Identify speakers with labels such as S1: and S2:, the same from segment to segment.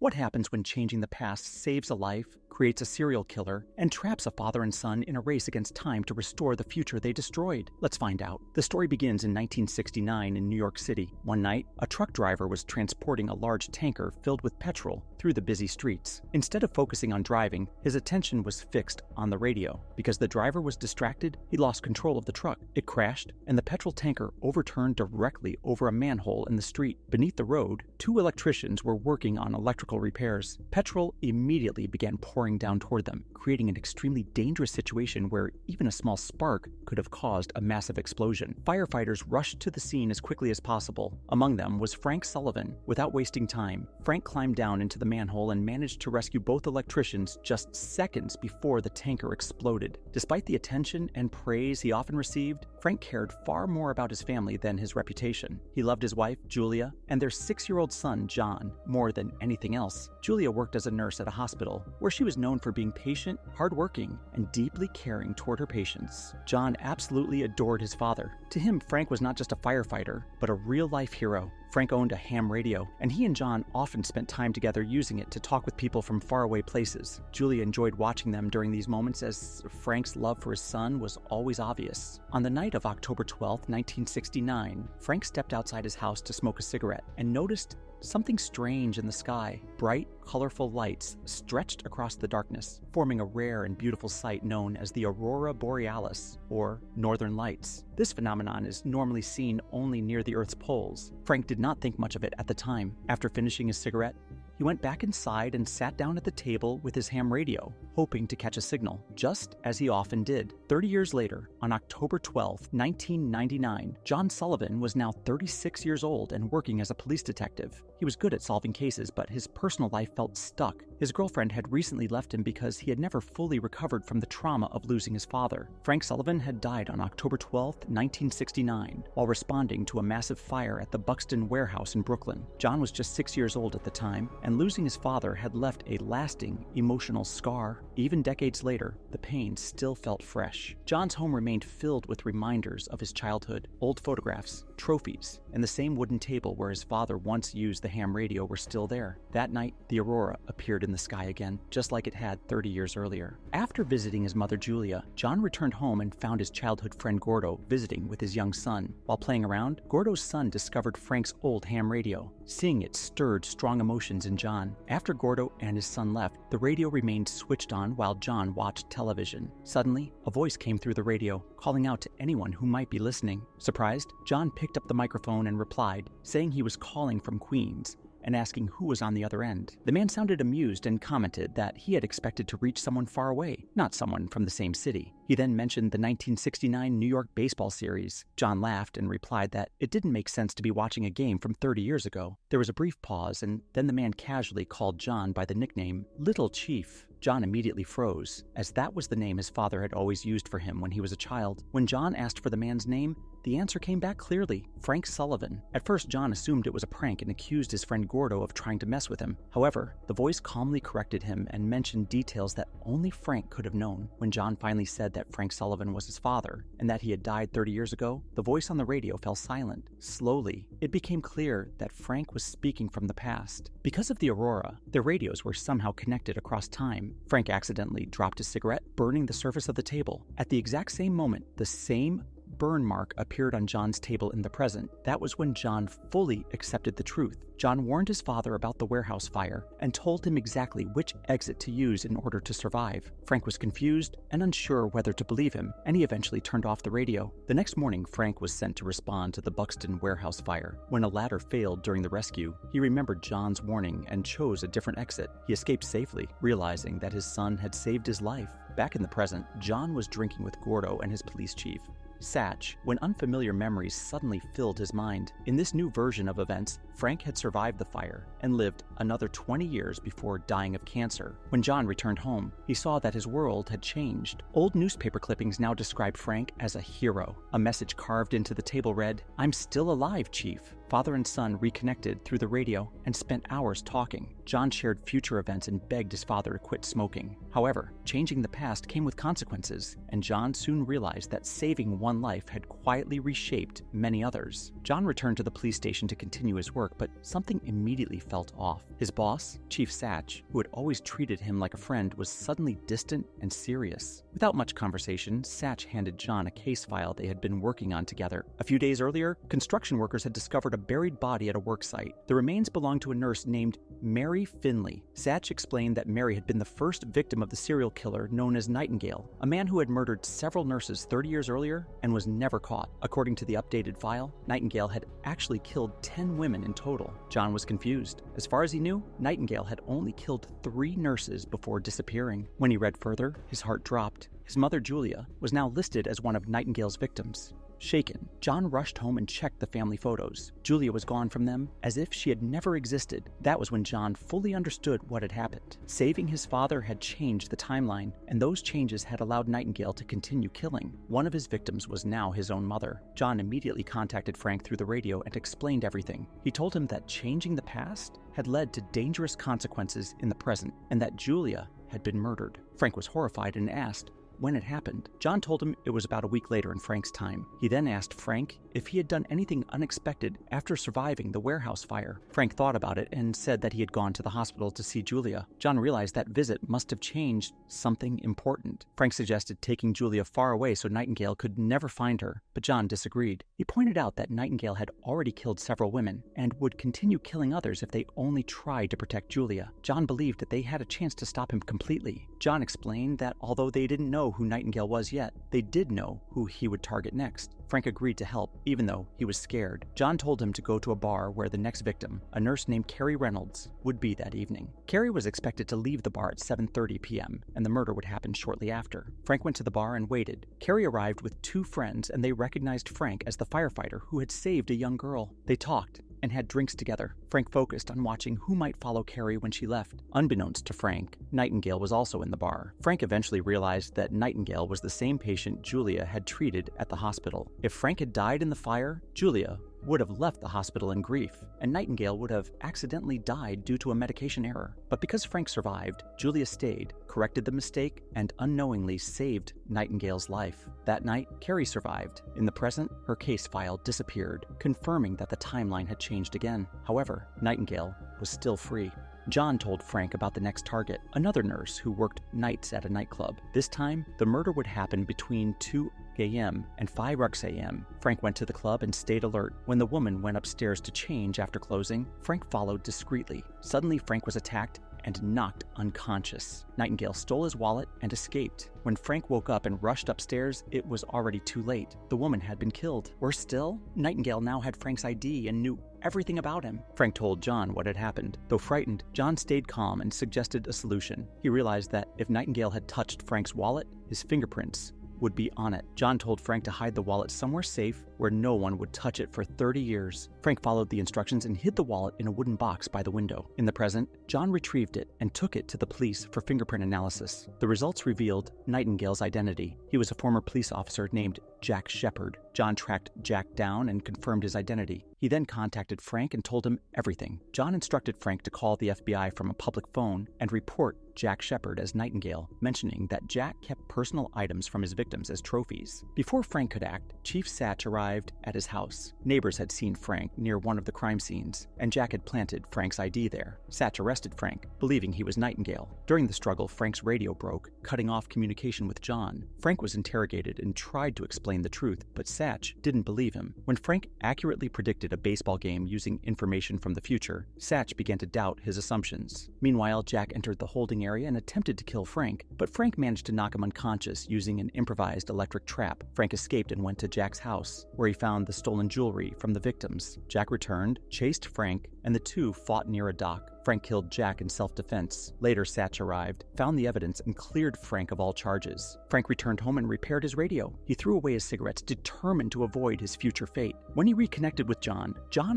S1: What happens when changing the past saves a life, creates a serial killer, and traps a father and son in a race against time to restore the future they destroyed? Let's find out. The story begins in 1969 in New York City. One night, a truck driver was transporting a large tanker filled with petrol through the busy streets. Instead of focusing on driving, his attention was fixed on the radio. Because the driver was distracted, he lost control of the truck. It crashed, and the petrol tanker overturned directly over a manhole in the street. Beneath the road, two electricians were working on electrical repairs. Petrol immediately began pouring down toward them, creating an extremely dangerous situation where even a small spark could have caused a massive explosion. Firefighters rushed to the scene as quickly as possible. Among them was Frank Sullivan. Without wasting time, Frank climbed down into the manhole and managed to rescue both electricians just seconds before the tanker exploded. Despite the attention and praise he often received, Frank cared far more about his family than his reputation. He loved his wife, Julia, and their 6-year-old son, John, more than anything else. Julia worked as a nurse at a hospital, where she was known for being patient, hardworking, and deeply caring toward her patients. John absolutely adored his father. To him, Frank was not just a firefighter, but a real-life hero. Frank owned a ham radio, and he and John often spent time together using it to talk with people from faraway places. Julia enjoyed watching them during these moments as Frank's love for his son was always obvious. On the night of October 12, 1969, Frank stepped outside his house to smoke a cigarette and noticed something strange in the sky. Bright, colorful lights stretched across the darkness, forming a rare and beautiful sight known as the Aurora Borealis, or Northern Lights. This phenomenon is normally seen only near the Earth's poles. Frank did not think much of it at the time. After finishing his cigarette, he went back inside and sat down at the table with his ham radio, hoping to catch a signal, just as he often did. 30 years later, on October 12, 1999, John Sullivan was now 36 years old and working as a police detective. He was good at solving cases, but his personal life felt stuck. His girlfriend had recently left him because he had never fully recovered from the trauma of losing his father. Frank Sullivan had died on October 12, 1969, while responding to a massive fire at the Buxton warehouse in Brooklyn. John was just 6 years old at the time, and losing his father had left a lasting emotional scar. Even decades later, the pain still felt fresh. John's home remained filled with reminders of his childhood. Old photographs, trophies, and the same wooden table where his father once used the ham radio were still there. That night, the aurora appeared in the sky again, just like it had 30 years earlier. After visiting his mother Julia, John returned home and found his childhood friend Gordo visiting with his young son. While playing around, Gordo's son discovered Frank's old ham radio. Seeing it stirred strong emotions in John. After Gordo and his son left, the radio remained switched on while John watched television. Suddenly, a voice came through the radio, calling out to anyone who might be listening. Surprised, John picked up the microphone and replied, saying he was calling from Queens and asking who was on the other end. The man sounded amused and commented that he had expected to reach someone far away, not someone from the same city. He then mentioned the 1969 New York baseball series. John laughed and replied that it didn't make sense to be watching a game from 30 years ago. There was a brief pause, and then the man casually called John by the nickname Little Chief. John immediately froze, as that was the name his father had always used for him when he was a child. When John asked for the man's name, the answer came back clearly: Frank Sullivan. At first, John assumed it was a prank and accused his friend Gordo of trying to mess with him. However, the voice calmly corrected him and mentioned details that only Frank could have known. When John finally said that Frank Sullivan was his father and that he had died 30 years ago, the voice on the radio fell silent. Slowly, it became clear that Frank was speaking from the past. Because of the aurora, their radios were somehow connected across time. Frank accidentally dropped his cigarette, burning the surface of the table. At the exact same moment, the same burn mark appeared on John's table in the present. That was when John fully accepted the truth. John warned his father about the warehouse fire and told him exactly which exit to use in order to survive. Frank was confused and unsure whether to believe him, and he eventually turned off the radio. The next morning, Frank was sent to respond to the Buxton warehouse fire. When a ladder failed during the rescue, he remembered John's warning and chose a different exit. He escaped safely, realizing that his son had saved his life. Back in the present, John was drinking with Gordo and his police chief, Satch, when unfamiliar memories suddenly filled his mind. In this new version of events, Frank had survived the fire and lived another 20 years before dying of cancer. When John returned home, he saw that his world had changed. Old newspaper clippings now described Frank as a hero. A message carved into the table read, "I'm still alive, Chief." father and son reconnected through the radio and spent hours talking. John shared future events and begged his father to quit smoking. However, changing the past came with consequences, and John soon realized that saving one life had quietly reshaped many others. John returned to the police station to continue his work, but something immediately felt off. His boss, Chief Satch, who had always treated him like a friend, was suddenly distant and serious. Without much conversation, Satch handed John a case file they had been working on together. A few days earlier, construction workers had discovered a buried body at a work site. The remains belonged to a nurse named Mary Finley. Satch explained that Mary had been the first victim of the serial killer known as Nightingale, a man who had murdered several nurses 30 years earlier and was never caught. According to the updated file, Nightingale had actually killed 10 women in total. John was confused. As far as he knew, Nightingale had only killed 3 nurses before disappearing. When he read further, his heart dropped. His mother, Julia, was now listed as one of Nightingale's victims. Shaken, John rushed home and checked the family photos. Julia was gone from them as if she had never existed. That was when John fully understood what had happened. Saving his father had changed the timeline, and those changes had allowed Nightingale to continue killing. One of his victims was now his own mother. John immediately contacted Frank through the radio and explained everything. He told him that changing the past had led to dangerous consequences in the present, and that Julia had been murdered. Frank was horrified and asked when it happened. John told him it was about a week later in Frank's time. He then asked Frank if he had done anything unexpected after surviving the warehouse fire. Frank thought about it and said that he had gone to the hospital to see Julia. John realized that visit must have changed something important. Frank suggested taking Julia far away so Nightingale could never find her, but John disagreed. He pointed out that Nightingale had already killed several women and would continue killing others if they only tried to protect Julia. John believed that they had a chance to stop him completely. John explained that although they didn't know who Nightingale was yet, they did know who he would target next. Frank agreed to help, even though he was scared. John told him to go to a bar where the next victim, a nurse named Carrie Reynolds, would be that evening. Carrie was expected to leave the bar at 7:30 p.m., and the murder would happen shortly after. Frank went to the bar and waited. Carrie arrived with 2 friends, and they recognized Frank as the firefighter who had saved a young girl. They talked and had drinks together. Frank focused on watching who might follow Carrie when she left. Unbeknownst to Frank, Nightingale was also in the bar. Frank eventually realized that Nightingale was the same patient Julia had treated at the hospital. If Frank had died in the fire, Julia would have left the hospital in grief, and Nightingale would have accidentally died due to a medication error. But because Frank survived, Julia stayed, corrected the mistake, and unknowingly saved Nightingale's life. That night, Carrie survived. In the present, her case file disappeared, confirming that the timeline had changed again. However, Nightingale was still free. John told Frank about the next target, another nurse who worked nights at a nightclub. This time, the murder would happen between 2 a.m. and 5 a.m. Frank went to the club and stayed alert. When the woman went upstairs to change after closing, Frank followed discreetly. Suddenly, Frank was attacked and knocked unconscious. Nightingale stole his wallet and escaped. When Frank woke up and rushed upstairs, it was already too late. The woman had been killed. Worse still, Nightingale now had Frank's ID and knew everything about him. Frank told John what had happened. Though frightened, John stayed calm and suggested a solution. He realized that if Nightingale had touched Frank's wallet, his fingerprints would be on it. John told Frank to hide the wallet somewhere safe where no one would touch it for 30 years. Frank followed the instructions and hid the wallet in a wooden box by the window. In the present, John retrieved it and took it to the police for fingerprint analysis. The results revealed Nightingale's identity. He was a former police officer named Jack Shepard. John tracked Jack down and confirmed his identity. He then contacted Frank and told him everything. John instructed Frank to call the FBI from a public phone and report Jack Shepard as Nightingale, mentioning that Jack kept personal items from his victims as trophies. Before Frank could act, Chief Satch arrived at his house. Neighbors had seen Frank near one of the crime scenes, and Jack had planted Frank's ID there. Satch arrested Frank, believing he was Nightingale. During the struggle, Frank's radio broke, cutting off communication with John. Frank was interrogated and tried to explain the truth, but Satch didn't believe him. When Frank accurately predicted a baseball game using information from the future, Satch began to doubt his assumptions. Meanwhile, Jack entered the holding area and attempted to kill Frank, but Frank managed to knock him unconscious using an improvised electric trap. Frank escaped and went to Jack's house, where he found the stolen jewelry from the victims. Jack returned, chased Frank, and the two fought near a dock. Frank killed Jack in self-defense. Later, Satch arrived, found the evidence, and cleared Frank of all charges. Frank returned home and repaired his radio. He threw away his cigarettes, determined to avoid his future fate. When he reconnected with John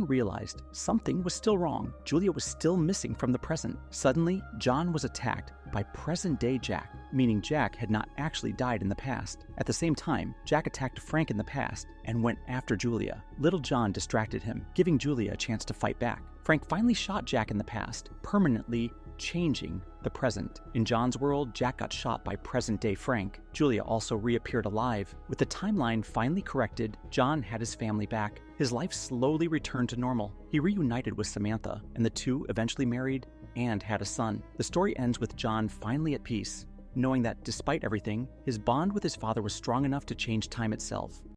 S1: realized something was still wrong. Julia was still missing from the present. Suddenly, John was attacked by present-day Jack, meaning Jack had not actually died in the past. At the same time, Jack attacked Frank in the past and went after Julia. Little John distracted him, giving Julia a chance to fight back. Frank finally shot Jack in the past, permanently changing the present. In John's world, Jack got shot by present-day Frank. Julia also reappeared alive. With the timeline finally corrected, John had his family back. His life slowly returned to normal. He reunited with Samantha, and the two eventually married and had a son. The story ends with John finally at peace, knowing that despite everything, his bond with his father was strong enough to change time itself.